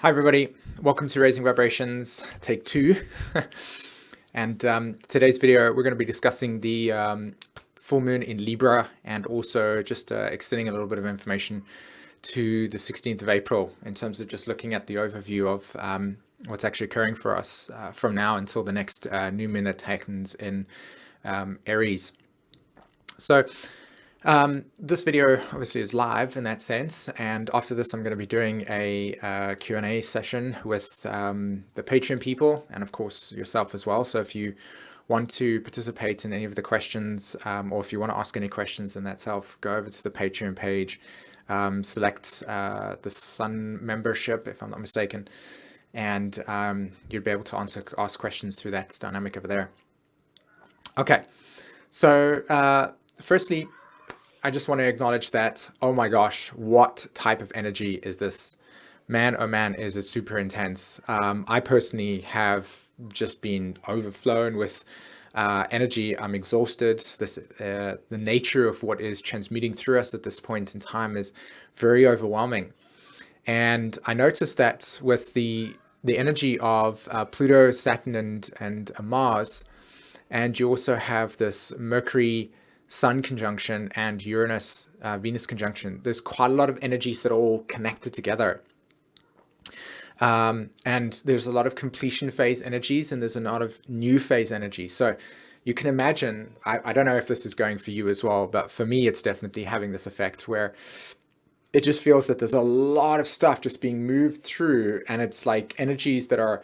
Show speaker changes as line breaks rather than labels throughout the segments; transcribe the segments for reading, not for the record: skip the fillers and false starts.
Hi everybody, welcome to Raising Vibrations, take 2. And today's video, we're going to be discussing the full moon in Libra and also just extending a little bit of information to the 16th of April in terms of just looking at the overview of what's actually occurring for us from now until the next new moon that happens in Aries. So this video obviously is live in that sense, and after this I'm going to be doing a Q&A session with the Patreon people and of course yourself as well. So if you want to participate in any of the questions or if you want to ask any questions in that self, go over to the Patreon page, select the Sun membership if I'm not mistaken, and you'd be able to ask questions through that dynamic over there. Okay, so firstly, I just want to acknowledge that, oh my gosh, what type of energy is this? Man, oh man, is it super intense. I personally have just been overflown with energy. I'm exhausted. The nature of what is transmuting through us at this point in time is very overwhelming. And I noticed that with the energy of Pluto, Saturn, and Mars, and you also have this Mercury, Sun conjunction and Uranus, Venus conjunction. There's quite a lot of energies that are all connected together. And there's a lot of completion phase energies and there's a lot of new phase energy. So you can imagine, I don't know if this is going for you as well, but for me, it's definitely having this effect where it just feels that there's a lot of stuff just being moved through, and it's like energies that are,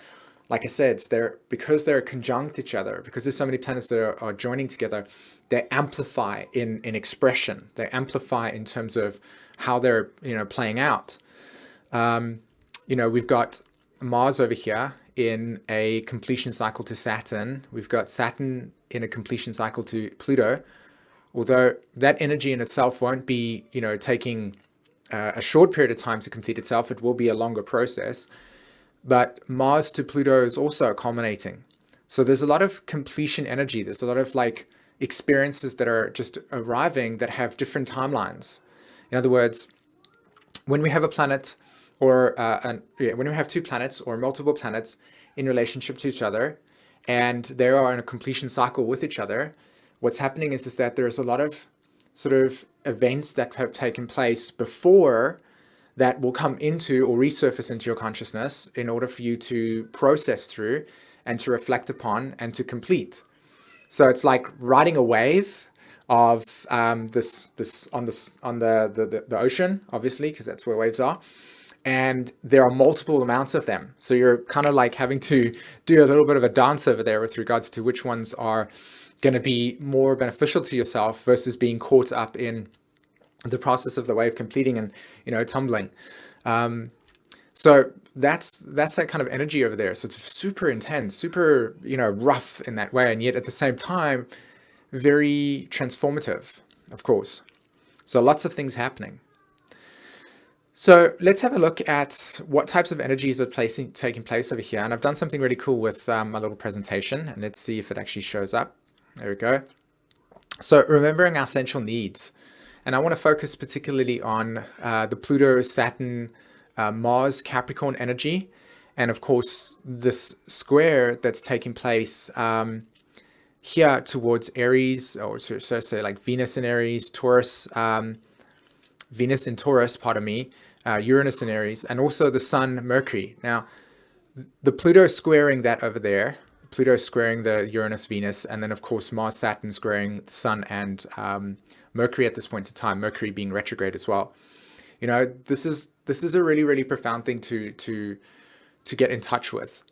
like I said, because they're conjunct each other, because there's so many planets that are joining together, they amplify in expression. They amplify in terms of how they're playing out. We've got Mars over here in a completion cycle to Saturn. We've got Saturn in a completion cycle to Pluto. Although that energy in itself won't be taking a short period of time to complete itself, it will be a longer process. But Mars to Pluto is also culminating. So there's a lot of completion energy. There's a lot of experiences that are just arriving that have different timelines. In other words, when we have a planet or when we have two planets or multiple planets in relationship to each other and they are in a completion cycle with each other, what's happening is that there's a lot of sort of events that have taken place before that will come into or resurface into your consciousness in order for you to process through and to reflect upon and to complete. So it's like riding a wave of this on the ocean, obviously, because that's where waves are. And there are multiple amounts of them. So you're kind of like having to do a little bit of a dance over there with regards to which ones are going to be more beneficial to yourself versus being caught up in the process of the wave completing and tumbling. So that's that kind of energy over there. So it's super intense, super rough in that way, and yet at the same time very transformative, of course. So lots of things happening. So let's have a look at what types of energies are taking place over here. And I've done something really cool with my little presentation, and let's see if it actually shows up. There we go. So remembering our essential needs. And I want to focus particularly on the Pluto, Saturn, Mars, Capricorn energy. And of course, this square that's taking place here towards Aries, or so say like Venus in Aries, Taurus, Venus in Taurus, pardon me, Uranus in Aries, and also the Sun, Mercury. Now, the Pluto squaring that over there, Pluto squaring the Uranus, Venus, and then of course Mars, Saturn squaring the Sun and Mercury at this point in time, Mercury being retrograde as well. This is a really, really profound thing to get in touch with.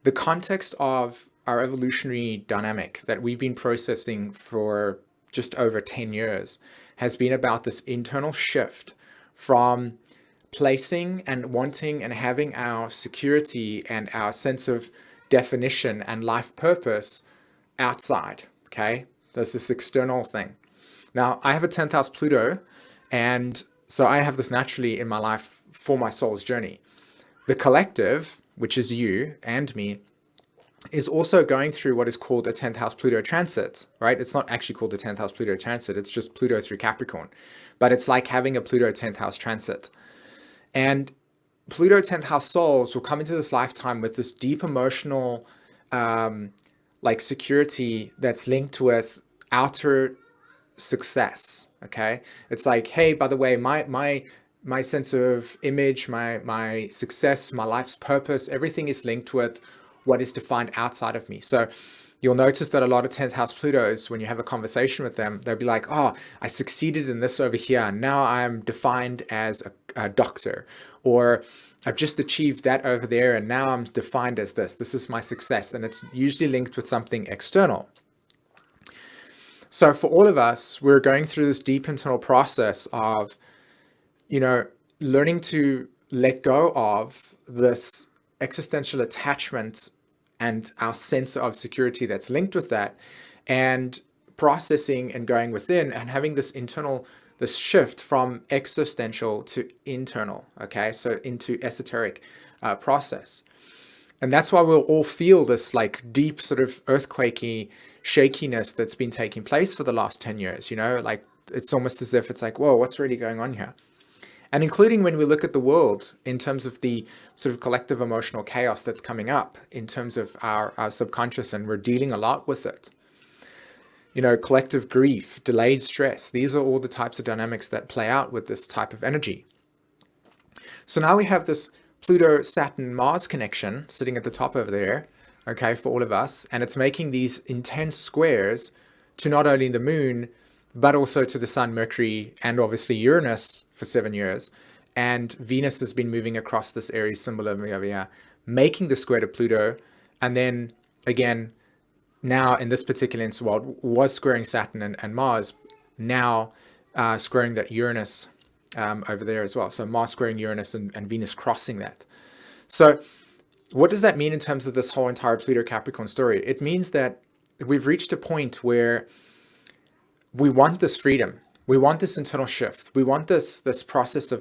The context of our evolutionary dynamic that we've been processing for just over 10 years has been about this internal shift from placing and wanting and having our security and our sense of definition and life purpose outside, okay? There's this external thing. Now, I have a 10th house Pluto, and so I have this naturally in my life for my soul's journey. The collective, which is you and me, is also going through what is called a 10th house Pluto transit, right? It's not actually called the 10th house Pluto transit, it's just Pluto through Capricorn. But it's like having a Pluto 10th house transit. And Pluto 10th house souls will come into this lifetime with this deep emotional, um, like security that's linked with outer success. Okay, it's like, hey, by the way, my sense of image, my success, my life's purpose, everything is linked with what is defined outside of me. So you'll notice that a lot of 10th house Plutos, when you have a conversation with them, they'll be like, oh, I succeeded in this over here. Now I'm defined as a doctor. Or I've just achieved that over there and now I'm defined as this. This is my success. And it's usually linked with something external. So for all of us, we're going through this deep internal process of, learning to let go of this existential attachment and our sense of security that's linked with that, and processing and going within and having this shift from existential to internal, okay? So into esoteric process. And that's why we'll all feel this like deep sort of earthquakey shakiness that's been taking place for the last 10 years, like it's almost as if it's like, whoa, what's really going on here? And including when we look at the world in terms of the sort of collective emotional chaos that's coming up in terms of our subconscious, and we're dealing a lot with it. Collective grief, delayed stress, these are all the types of dynamics that play out with this type of energy. So now we have this Pluto, Saturn, Mars connection sitting at the top over there, okay, for all of us. And it's making these intense squares to not only the moon, but also to the sun, Mercury, and obviously Uranus for 7 years. And Venus has been moving across this Aries symbol over here, making the square to Pluto. And then again, now in this particular world, was squaring Saturn and Mars, now squaring that Uranus over there as well. So Mars squaring Uranus and Venus crossing that. So what does that mean in terms of this whole entire Pluto Capricorn story? It means that we've reached a point where we want this freedom. We want this internal shift. We want this process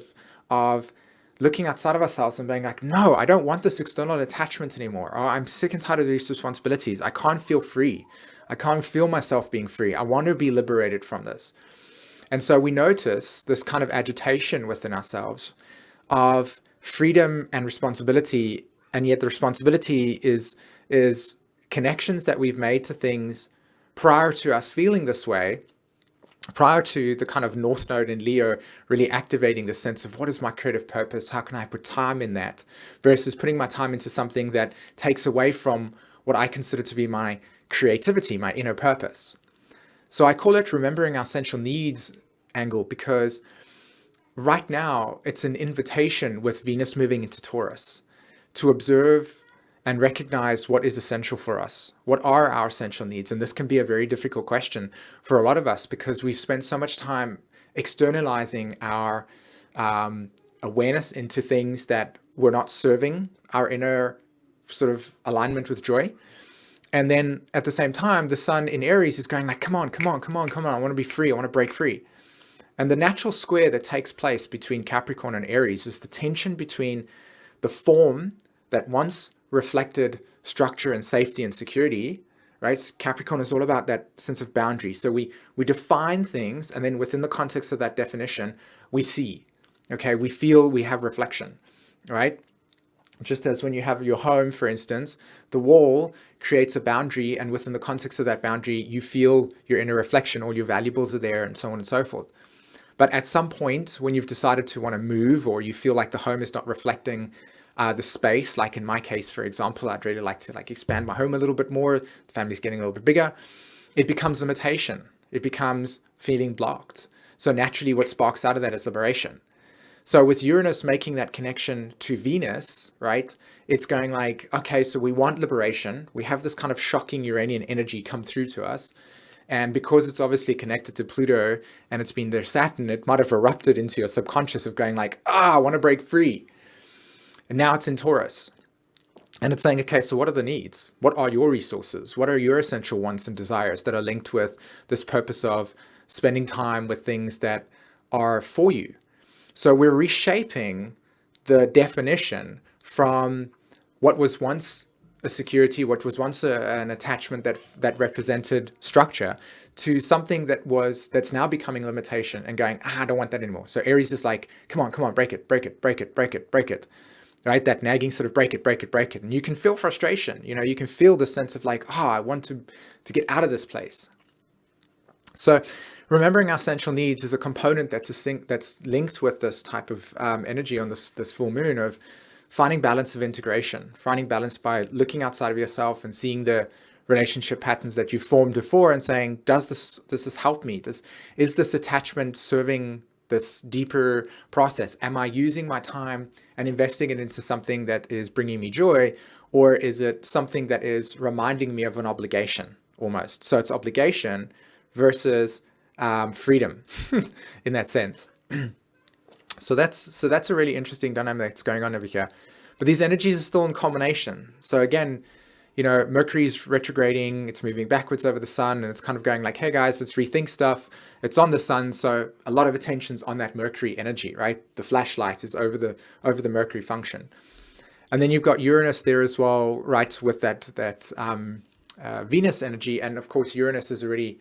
of looking outside of ourselves and being like, no, I don't want this external attachment anymore. Or I'm sick and tired of these responsibilities. I can't feel free. I can't feel myself being free. I want to be liberated from this. And so we notice this kind of agitation within ourselves of freedom and responsibility. And yet the responsibility is connections that we've made to things prior to us feeling this way, prior to the kind of North Node in Leo really activating the sense of what is my creative purpose? How can I put time in that? Versus putting my time into something that takes away from what I consider to be my creativity, my inner purpose. So I call it remembering our essential needs angle, because right now it's an invitation with Venus moving into Taurus to observe and recognize what is essential for us. What are our essential needs? And this can be a very difficult question for a lot of us because we've spent so much time externalizing our awareness into things that were not serving our inner sort of alignment with joy. And then at the same time, the sun in Aries is going like, come on, come on, come on, come on. I want to be free. I want to break free. And the natural square that takes place between Capricorn and Aries is the tension between the form that once reflected structure and safety and security, right? Capricorn is all about that sense of boundary. So we define things, and then within the context of that definition, we see, okay? We feel, we have reflection, right? Just as when you have your home, for instance, the wall creates a boundary, and within the context of that boundary, you feel your inner reflection, all your valuables are there, and so on and so forth. But at some point, when you've decided to want to move, or you feel like the home is not reflecting the space, like in my case, for example, I'd really like to expand my home a little bit more, the family's getting a little bit bigger, it becomes limitation. It becomes feeling blocked. So naturally, what sparks out of that is liberation. So with Uranus making that connection to Venus, right, it's going like, okay, so we want liberation. We have this kind of shocking Uranian energy come through to us. And because it's obviously connected to Pluto and it's been their Saturn, it might have erupted into your subconscious of going like, I want to break free. And now it's in Taurus. And it's saying, okay, so what are the needs? What are your resources? What are your essential wants and desires that are linked with this purpose of spending time with things that are for you? So we're reshaping the definition from what was once a security, what was once an attachment that represented structure, to something that's now becoming limitation and going, I don't want that anymore. So Aries is like, come on, break it, break it, break it, break it, break it. Right? That nagging sort of break it, break it, break it. And you can feel frustration. You can feel the sense of like, I want to get out of this place. So remembering our essential needs is a component that's linked with this type of energy on this full moon, of finding balance of integration, finding balance by looking outside of yourself and seeing the relationship patterns that you formed before and saying, does this help me? Is this attachment serving this deeper process? Am I using my time and investing it into something that is bringing me joy, or is it something that is reminding me of an obligation almost? So it's obligation versus freedom in that sense. So that's a really interesting dynamic that's going on over here. But these energies are still in combination. So again, Mercury's retrograding, it's moving backwards over the sun, and it's kind of going like, hey guys, let's rethink stuff. It's on the sun, so a lot of attention's on that Mercury energy, right? The flashlight is over the Mercury function. And then you've got Uranus there as well, right, with that Venus energy. And of course, Venus has already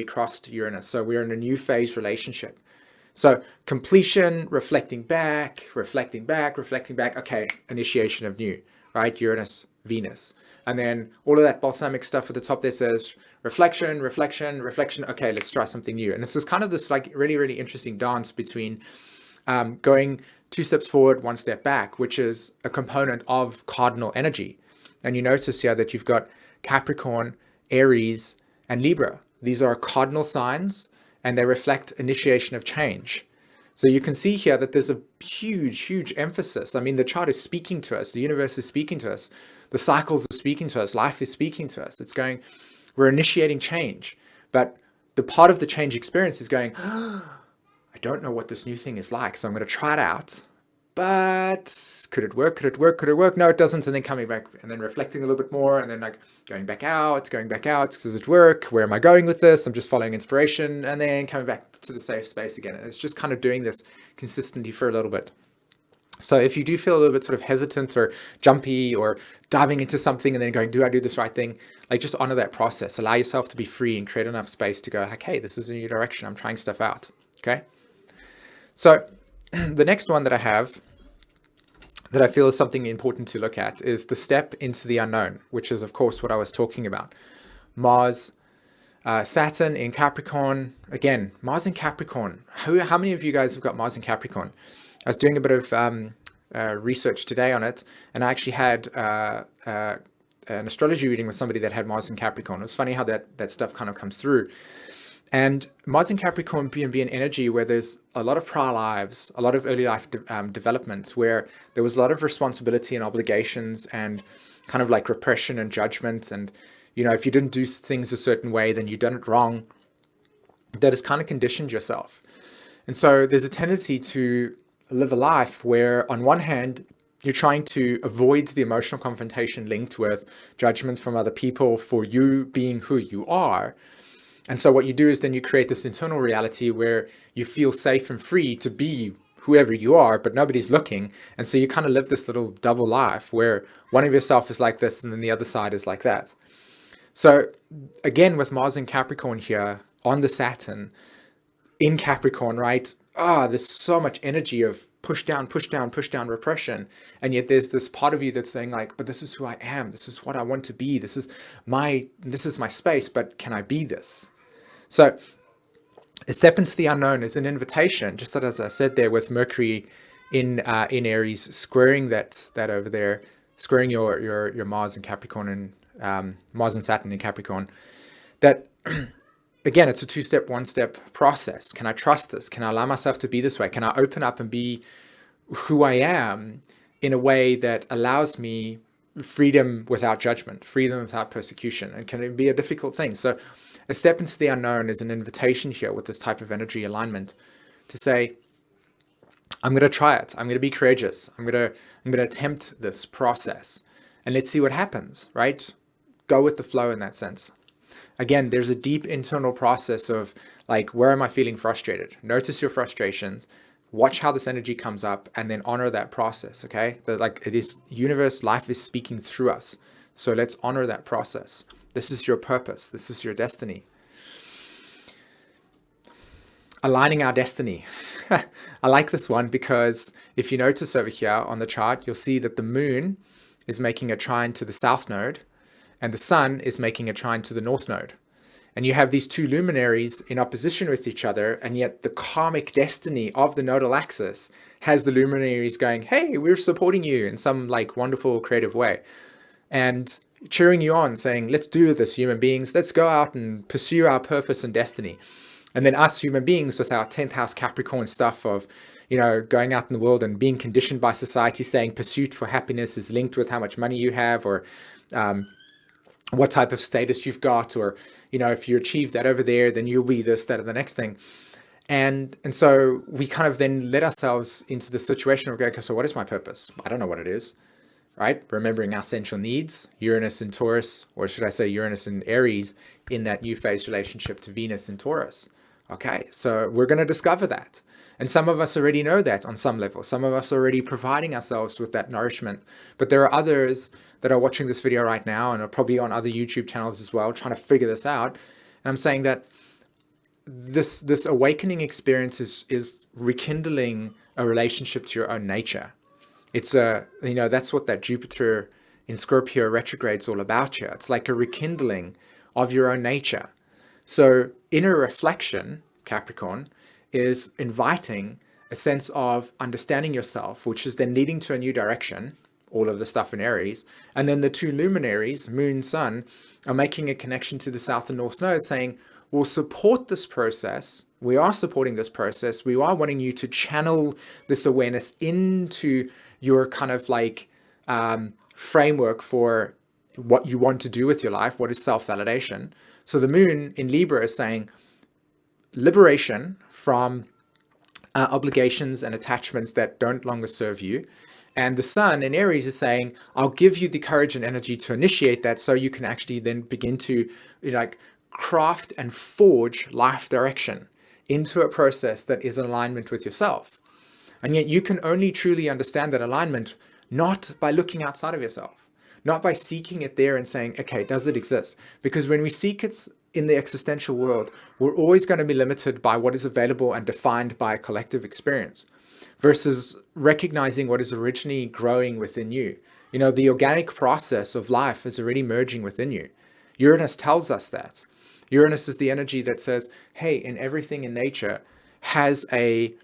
crossed Uranus. So we're in a new phase relationship. So completion, reflecting back, reflecting back, reflecting back. Okay, initiation of new, right? Uranus, Venus. And then all of that balsamic stuff at the top there says reflection, reflection, reflection. Okay, let's try something new. And this is kind of this like really, really interesting dance between going 2 steps forward, 1 step back, which is a component of cardinal energy. And you notice here that you've got Capricorn, Aries, and Libra. These are cardinal signs, and they reflect initiation of change. So you can see here that there's a huge, huge emphasis. I mean, the chart is speaking to us. The universe is speaking to us. The cycles are speaking to us. Life is speaking to us. It's going, we're initiating change. But the part of the change experience is going, I don't know what this new thing is like, so I'm going to try it out. But could it work? Could it work? Could it work? No, it doesn't. And then coming back and then reflecting a little bit more, and then like going back out. Does it work? Where am I going with this? I'm just following inspiration, and then coming back to the safe space again. And it's just kind of doing this consistently for a little bit. So if you do feel a little bit sort of hesitant or jumpy or diving into something and then going, do I do this right thing? Like, just honor that process. Allow yourself to be free and create enough space to go, like, hey, this is a new direction. I'm trying stuff out. Okay. So the next one that I have that I feel is something important to look at is the step into the unknown, which is, of course, what I was talking about. Mars, Saturn in Capricorn. Again, Mars in Capricorn. How many of you guys have got Mars in Capricorn? I was doing a bit of research today on it, and I actually had an astrology reading with somebody that had Mars in Capricorn. It was funny how that stuff kind of comes through. And Mars in Capricorn be an energy where there's a lot of prior lives, a lot of early life development, where there was a lot of responsibility and obligations and kind of like repression and judgment. And, if you didn't do things a certain way, then you've done it wrong. That has kind of conditioned yourself. And so there's a tendency to live a life where, on one hand, you're trying to avoid the emotional confrontation linked with judgments from other people for you being who you are. And so what you do is then you create this internal reality where you feel safe and free to be whoever you are, but nobody's looking. And so you kind of live this little double life where one of yourself is like this and then the other side is like that. So again, with Mars in Capricorn here on the Saturn in Capricorn, right? There's so much energy of push down, repression. And yet there's this part of you that's saying like, but this is who I am. This is what I want to be. This is my space, but can I be this? So a step into the unknown is an invitation, just as I said there with Mercury in Aries, squaring that over there, squaring your Mars in Capricorn and Mars and Saturn in Capricorn, that again, it's a 2-step, 1-step process. Can I trust this? Can I allow myself to be this way? Can I open up and be who I am in a way that allows me freedom without judgment, freedom without persecution? And can it be a difficult thing? So a step into the unknown is an invitation here with this type of energy alignment to say, I'm going to try it. I'm going to be courageous. I'm going to attempt this process and let's see what happens, right? Go with the flow in that sense. Again, there's a deep internal process of like, where am I feeling frustrated? Notice your frustrations. Watch how this energy comes up and then honor that process, okay? That like it is universe, life is speaking through us. So let's honor that process. This is your purpose. This is your destiny. Aligning our destiny. I like this one because if you notice over here on the chart, you'll see that the moon is making a trine to the south node and the sun is making a trine to the north node. And you have these two luminaries in opposition with each other, and yet the karmic destiny of the nodal axis has the luminaries going, hey, we're supporting you in some like wonderful creative way. And cheering you on, saying, let's do this, human beings. Let's go out and pursue our purpose and destiny. And then us human beings with our 10th house Capricorn stuff of, going out in the world and being conditioned by society saying pursuit for happiness is linked with how much money you have or what type of status you've got, or, if you achieve that over there, then you'll be this, that, or the next thing. And so we kind of then let ourselves into the situation of, okay, so what is my purpose? I don't know what it is, right? Remembering our essential needs, Uranus in Taurus, or should I say Uranus in Aries, in that new phase relationship to Venus in Taurus. Okay, so we're going to discover that. And some of us already know that on some level. Some of us are already providing ourselves with that nourishment. But there are others that are watching this video right now and are probably on other YouTube channels as well, trying to figure this out. And I'm saying that this awakening experience is rekindling a relationship to your own nature. It's that's what that Jupiter in Scorpio retrograde is all about here. It's like a rekindling of your own nature. So inner reflection, Capricorn, is inviting a sense of understanding yourself, which is then leading to a new direction, all of the stuff in Aries. And then the two luminaries, Moon, Sun, are making a connection to the South and North node saying, we'll support this process. We are supporting this process. We are wanting you to channel this awareness into your kind of like framework for what you want to do with your life. What is self-validation? So the moon in Libra is saying liberation from obligations and attachments that don't longer serve you. And the sun in Aries is saying, I'll give you the courage and energy to initiate that so you can actually then begin to craft and forge life direction into a process that is in alignment with yourself. And yet you can only truly understand that alignment not by looking outside of yourself, not by seeking it there and saying, okay, does it exist? Because when we seek it in the existential world, we're always going to be limited by what is available and defined by a collective experience versus recognizing what is originally growing within you. The organic process of life is already merging within you. Uranus tells us that. Uranus is the energy that says, hey, in everything in nature has a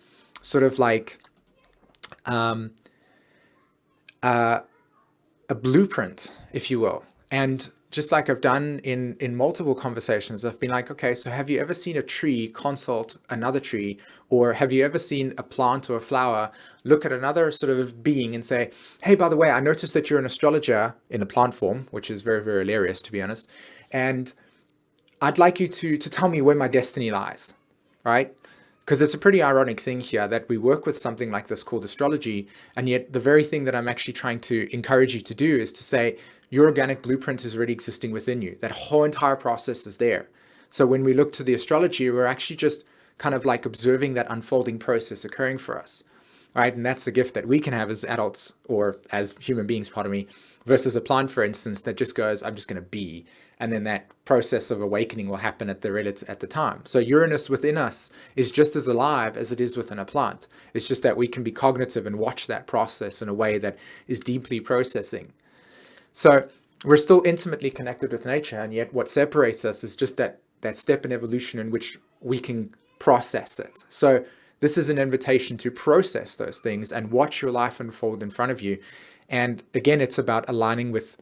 sort of like a blueprint, if you will. And just like I've done in multiple conversations, I've been like, okay, so have you ever seen a tree consult another tree? Or have you ever seen a plant or a flower look at another sort of being and say, hey, by the way, I noticed that you're an astrologer in a plant form, which is very, very hilarious, to be honest. And I'd like you to tell me where my destiny lies, right? Because it's a pretty ironic thing here that we work with something like this called astrology, and yet the very thing that I'm actually trying to encourage you to do is to say your organic blueprint is already existing within you. That whole entire process is there. So when we look to the astrology, we're actually just kind of like observing that unfolding process occurring for us, right? And that's the gift that we can have as adults or as human beings, pardon me, versus a plant, for instance, that just goes, I'm just going to be. And then that process of awakening will happen at the time. So Uranus within us is just as alive as it is within a plant. It's just that we can be cognitive and watch that process in a way that is deeply processing. So we're still intimately connected with nature, and yet what separates us is just that step in evolution in which we can process it. So this is an invitation to process those things and watch your life unfold in front of you. And again, it's about aligning with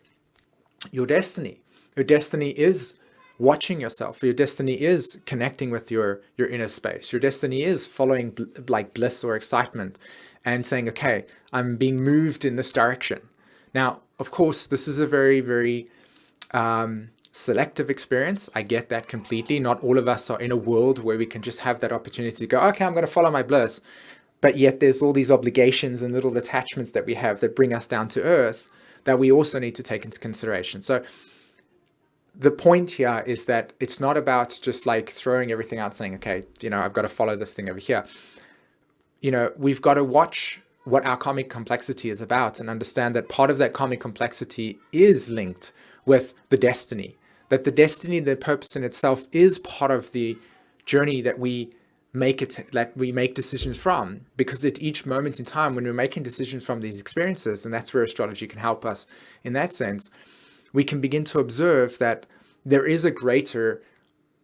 your destiny. Your destiny is watching yourself. Your destiny is connecting with your inner space. Your destiny is following like bliss or excitement and saying, okay, I'm being moved in this direction. Now, of course, this is a very, very selective experience. I get that completely. Not all of us are in a world where we can just have that opportunity to go, okay, I'm going to follow my bliss. But yet there's all these obligations and little attachments that we have that bring us down to earth that we also need to take into consideration. So the point here is that it's not about just like throwing everything out saying, okay, I've got to follow this thing over here. we've got to watch what our karmic complexity is about and understand that part of that karmic complexity is linked with the destiny, that the destiny, the purpose in itself is part of the journey that we make decisions from, because at each moment in time when we're making decisions from these experiences, and that's where astrology can help us in that sense, we can begin to observe that there is a greater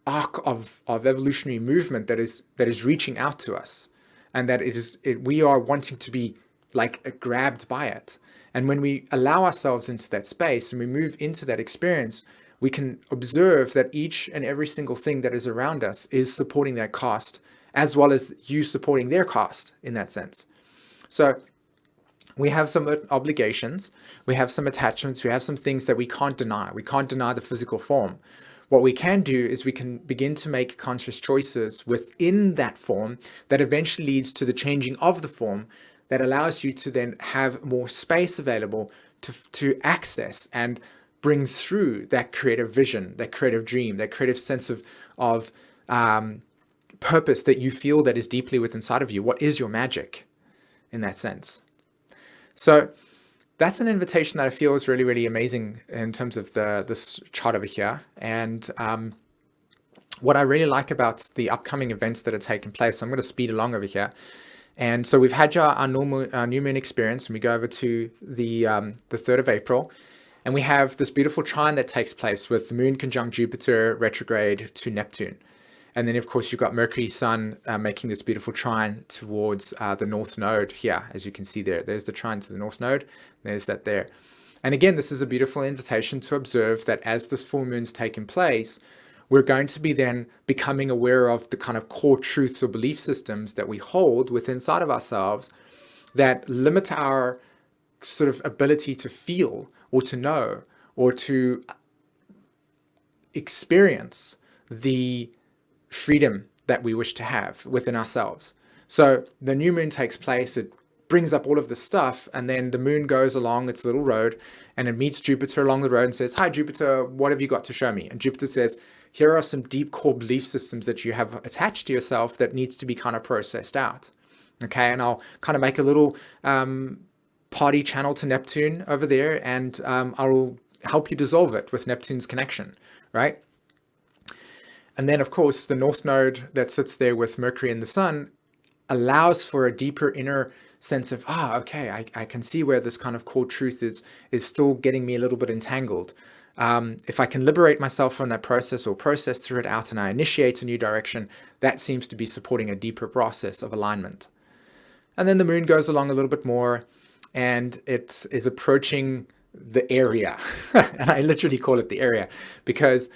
arc of evolutionary movement that is reaching out to us, and that we are wanting to be like grabbed by it. And when we allow ourselves into that space and we move into that experience, we can observe that each and every single thing that is around us is supporting that cast, as well as you supporting their cast in that sense. So we have some obligations, we have some attachments, we have some things that we can't deny. We can't deny the physical form. What we can do is we can begin to make conscious choices within that form that eventually leads to the changing of the form, that allows you to then have more space available to access and bring through that creative vision, that creative dream, that creative sense of purpose that you feel that is deeply within inside of you. What is your magic in that sense? So that's an invitation that I feel is really, really amazing in terms of this chart over here. And what I really like about the upcoming events that are taking place, so I'm going to speed along over here. And so we've had our new moon experience, and we go over to the 3rd of April. And we have this beautiful trine that takes place with the moon conjunct Jupiter retrograde to Neptune. And then, of course, you've got Mercury, Sun making this beautiful trine towards the North Node here, as you can see there. There's the trine to the North Node. There's that there. And again, this is a beautiful invitation to observe that as this full moon's taking place, we're going to be then becoming aware of the kind of core truths or belief systems that we hold within inside of ourselves that limit our sort of ability to feel or to know or to experience the freedom that we wish to have within ourselves. So the new moon takes place, it brings up all of this stuff, and then the moon goes along its little road and it meets Jupiter along the road and says, "Hi Jupiter, what have you got to show me?" And Jupiter says, "Here are some deep core belief systems that you have attached to yourself that needs to be kind of processed out." Okay, and I'll kind of make a little party channel to Neptune over there, and I'll help you dissolve it with Neptune's connection, right? And then, of course, the North Node that sits there with Mercury and the Sun allows for a deeper inner sense of, okay, I can see where this kind of core truth is still getting me a little bit entangled. If I can liberate myself from that process or process through it out and I initiate a new direction, that seems to be supporting a deeper process of alignment. And then the moon goes along a little bit more and it is approaching the area. And I literally call it the area because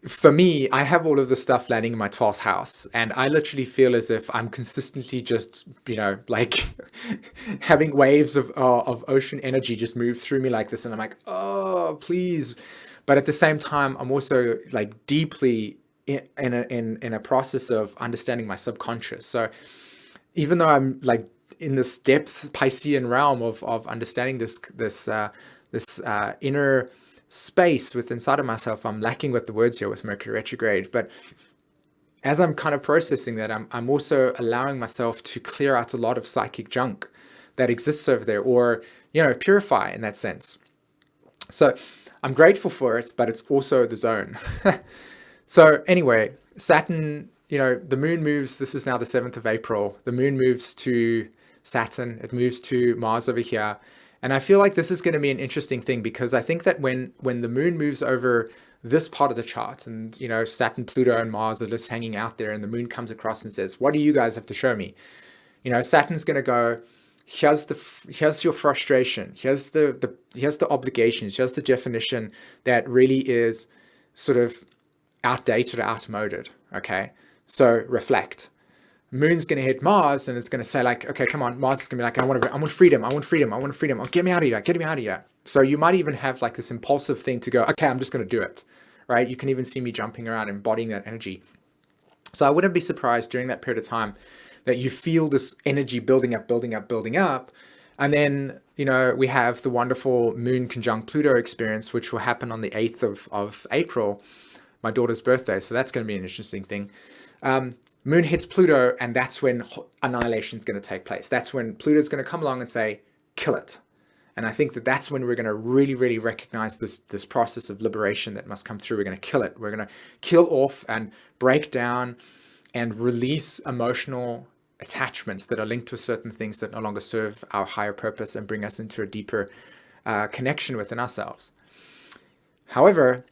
for me, I have all of the stuff landing in my 12th house, and I literally feel as if I'm consistently just, like having waves of ocean energy just move through me like this. And I'm like, oh, please. But at the same time, I'm also like deeply in a process of understanding my subconscious. So even though I'm like in this depth Piscean realm of understanding this inner space within inside of myself, I'm lacking with the words here with Mercury retrograde. But as I'm kind of processing that, I'm also allowing myself to clear out a lot of psychic junk that exists over there, or purify in that sense. So I'm grateful for it, but it's also the zone. So anyway, Saturn, the moon moves. This is now the 7th of April. The moon moves to Saturn. It moves to Mars over here. And I feel like this is going to be an interesting thing, because I think that when the moon moves over this part of the chart, and Saturn, Pluto, and Mars are just hanging out there, and the moon comes across and says, "What do you guys have to show me?" Saturn's going to go, here's your frustration, here's the obligations, here's the definition that really is sort of outdated or outmoded. Okay, so reflect. Moon's going to hit Mars and it's going to say like, okay, come on. Mars is going to be like, I want freedom. Oh, get me out of here. So you might even have like this impulsive thing to go, okay, I'm just going to do it, right? You can even see me jumping around, embodying that energy. So I wouldn't be surprised during that period of time that you feel this energy building up. And then, we have the wonderful moon conjunct Pluto experience, which will happen on the 8th of April, my daughter's birthday. So that's going to be an interesting thing. Moon hits Pluto, and that's when annihilation is going to take place. That's when Pluto's going to come along and say, kill it. And I think that that's when we're going to really, really recognize this process of liberation that must come through. We're going to kill it. We're going to kill off and break down and release emotional attachments that are linked to certain things that no longer serve our higher purpose and bring us into a deeper connection within ourselves. However,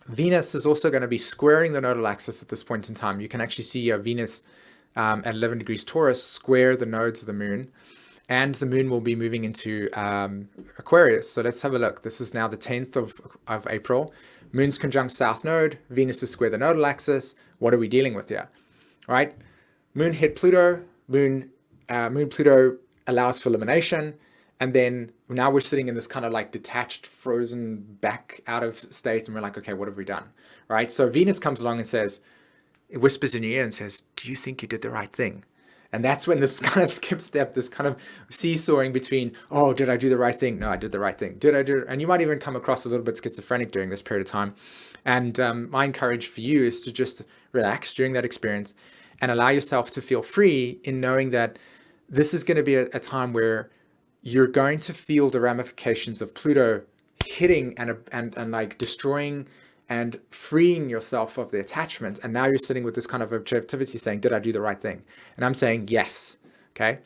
Venus is also going to be squaring the nodal axis at this point in time. You can actually see Venus at 11 degrees Taurus square the nodes of the moon, and the moon will be moving into Aquarius. So let's have a look. This is now the 10th of April. Moon's conjunct south node, Venus is square the nodal axis. What are we dealing with here? All right, Moon hit Pluto, Moon Pluto allows for elimination, and then now we're sitting in this kind of like detached, frozen, back out of state, and we're like, okay, what have we done? Right? So Venus comes along and says, it whispers in your ear and says, do you think you did the right thing? And that's when this kind of skip step, this kind of seesawing between, oh, did I do the right thing? No, I did the right thing. Did I do it? And you might even come across a little bit schizophrenic during this period of time. And my encouragement for you is to just relax during that experience and allow yourself to feel free in knowing that this is going to be a time where you're going to feel the ramifications of Pluto hitting and like destroying and freeing yourself of the attachment. And now you're sitting with this kind of objectivity saying, did I do the right thing? And I'm saying yes. Okay.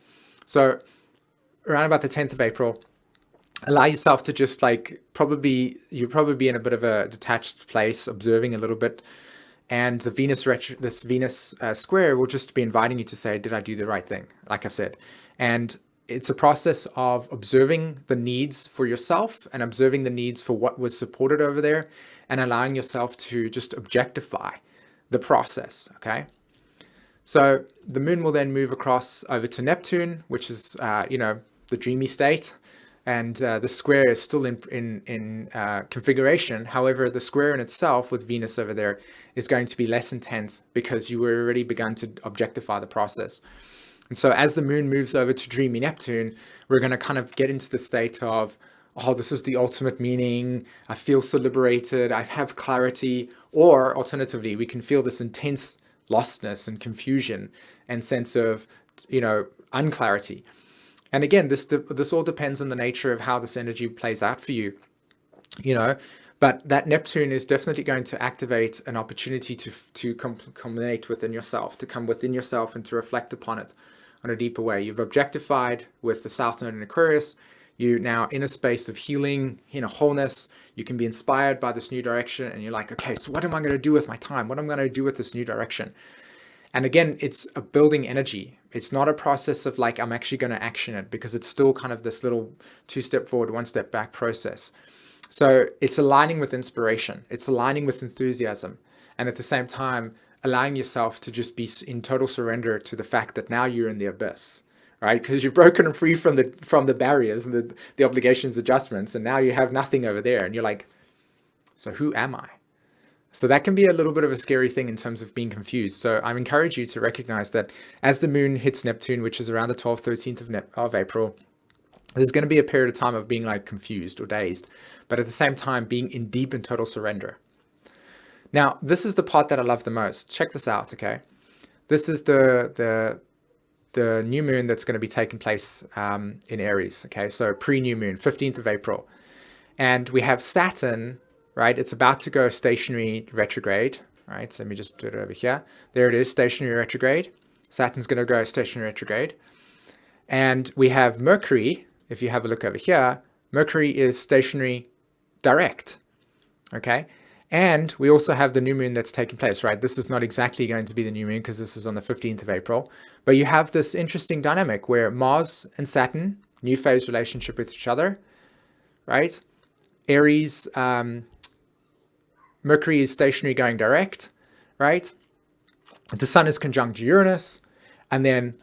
So around about the 10th of April, allow yourself to just like you'll probably be in a bit of a detached place, observing a little bit. And the this Venus square will just be inviting you to say, did I do the right thing? Like I've said. And it's a process of observing the needs for yourself and observing the needs for what was supported over there and allowing yourself to just objectify the process, okay? So the moon will then move across over to Neptune, which is, the dreamy state. And the square is still in configuration. However, the square in itself with Venus over there is going to be less intense because you were already begun to objectify the process. And so as the moon moves over to dreamy Neptune, we're going to kind of get into the state of, oh, this is the ultimate meaning. I feel so liberated. I have clarity. Or alternatively, we can feel this intense lostness and confusion and sense of, unclarity. And again, this all depends on the nature of how this energy plays out for you, but that Neptune is definitely going to activate an opportunity to culminate within yourself, to come within yourself and to reflect upon it on a deeper way. You've objectified with the South Node in Aquarius. You're now in a space of healing, wholeness. You can be inspired by this new direction, and you're like, okay, so what am I going to do with my time? What am I going to do with this new direction? And again, it's a building energy. It's not a process of like, I'm actually going to action it, because it's still kind of this little 2-step forward, 1-step back process. So it's aligning with inspiration. It's aligning with enthusiasm. And at the same time, allowing yourself to just be in total surrender to the fact that now you're in the abyss, right? Because you've broken free from the barriers and the obligations, adjustments, and now you have nothing over there. And you're like, so who am I? So that can be a little bit of a scary thing in terms of being confused. So I encourage you to recognize that as the moon hits Neptune, which is around the 12th, 13th of April, there's going to be a period of time of being like confused or dazed, but at the same time being in deep and total surrender. Now, this is the part that I love the most. Check this out, okay? This is the new moon that's going to be taking place in Aries, okay? So pre-new moon, 15th of April. And we have Saturn, right? It's about to go stationary retrograde, right? So let me just do it over here. There it is, stationary retrograde. Saturn's going to go stationary retrograde. And we have Mercury. If you have a look over here, Mercury is stationary direct, okay? And we also have the new moon that's taking place, right? This is not exactly going to be the new moon because this is on the 15th of April, but you have this interesting dynamic where Mars and Saturn, new phase relationship with each other, right? Aries, Mercury is stationary going direct, right? The sun is conjunct Uranus, and then,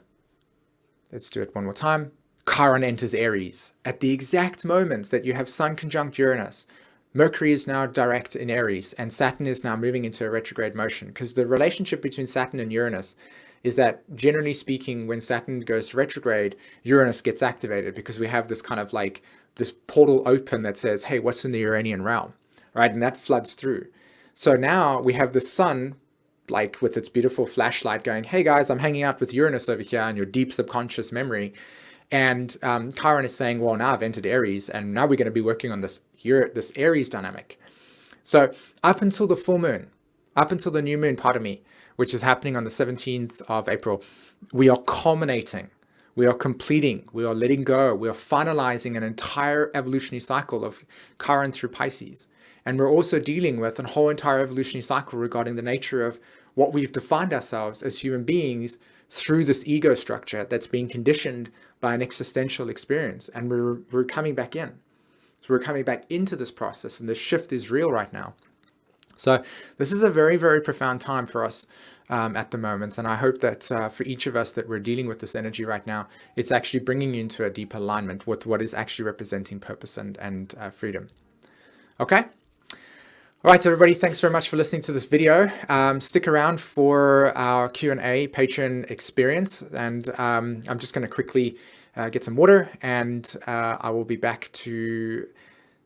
let's do it one more time, Chiron enters Aries. At the exact moment that you have sun conjunct Uranus, Mercury is now direct in Aries, and Saturn is now moving into a retrograde motion, because the relationship between Saturn and Uranus is that, generally speaking, when Saturn goes to retrograde, Uranus gets activated, because we have this kind of like this portal open that says, hey, what's in the Uranian realm, right? And that floods through. So now we have the sun like with its beautiful flashlight going, hey guys, I'm hanging out with Uranus over here in your deep subconscious memory. And Chiron is saying, well, now I've entered Aries, and now we're going to be working on this Aries dynamic. So up until the full moon, up until the new moon, pardon me, which is happening on the 17th of April, we are culminating, we are completing, we are letting go, we are finalizing an entire evolutionary cycle of Chiron through Pisces. And we're also dealing with a whole entire evolutionary cycle regarding the nature of what we've defined ourselves as human beings through this ego structure that's being conditioned by an existential experience. And we're coming back in. So we're coming back into this process, and the shift is real right now. So this is a very, very profound time for us at the moment. And I hope that for each of us that we're dealing with this energy right now, it's actually bringing you into a deep alignment with what is actually representing purpose and freedom. Okay? All right, everybody, thanks very much for listening to this video. Stick around for our Q&A Patreon experience. And I'm just going to quickly get some water, and I will be back to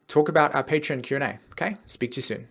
talk about our Patreon Q&A. Okay, speak to you soon.